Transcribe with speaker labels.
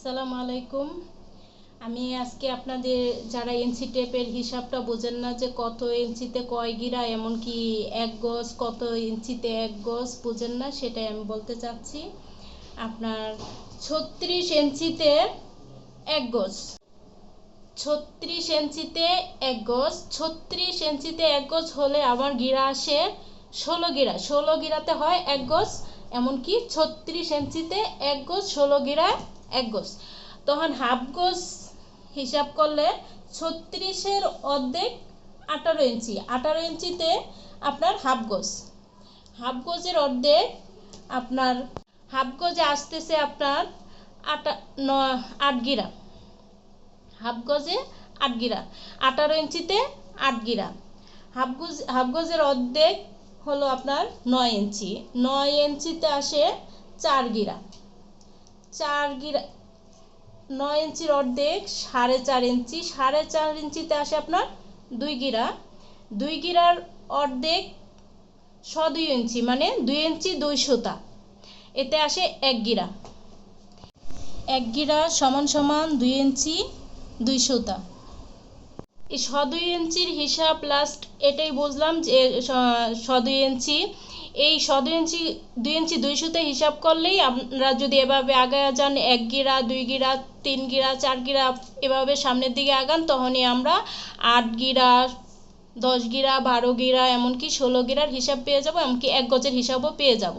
Speaker 1: আসসালামু আলাইকুম। আমি আজকে আপনাদের যারা ইঞ্চি টেপের হিসাবটা বোঝেন না যে কত ইঞ্চিতে কয় গিরা, এমনকি এক গজ কত ইঞ্চিতে এক গজ বোঝেন না, সেটাই আমি বলতে চাচ্ছি। আপনার 36 ইঞ্চিতে এক গজ, 36 ইঞ্চিতে এক গজ, 36 ইঞ্চিতে এক গজ হলে আমার গিরা আসে 16 গিরা। 16 গিরাতে হয় এক গজ, এমনকি 36 ইঞ্চিতে এক গজ, 16 গিরা এক গজ। তখন হাফ গজ হিসাব করলে 36-এর অর্ধেক 18 ইঞ্চি, 18 ইঞ্চিতে আপনার হাফ গজ। হাফ গজের অর্ধেক আপনার হাফ গজে আসতেছে আপনার 8 গিরা। হাফ গজে 8 গিরা, 18 ইঞ্চিতে 8 গিরা। হাফ গজের অর্ধেক হলো আপনার 9 ইঞ্চি, 9 ইঞ্চিতে আসে 4 গিরা। 4 গিরা 9 ইঞ্চির অর্ধেক 4.5 ইঞ্চি, 4.5 ইঞ্চিতে আসে আপনার 2 গিরা। 2 গিরার অর্ধেক 2.5 ইঞ্চি, মানে 2 ইঞ্চি 2 সুতা, এতে আসে 1 গিরা। 1 গিরা সমান সমান 2 ইঞ্চি 2 সুতা। এই 2.5 ইঞ্চির হিসাব লাস্ট এটাই বুঝলাম যে 2.5 ইঞ্চি, এই 2.5 ইঞ্চি 2 ইঞ্চি 2 সুতা হিসাব করলেই আমরা যদি এভাবে আগায় যান 1 গিরা 2 গিরা 3 গিরা 4 গিরা এভাবে সামনের দিকে আগান, তখনই আমরা 8 গিরা 10 গিরা 12 গিরা এমনকি 16 গিরার হিসাব পেয়ে যাব, এমনকি এক গজের হিসাবও পেয়ে যাব।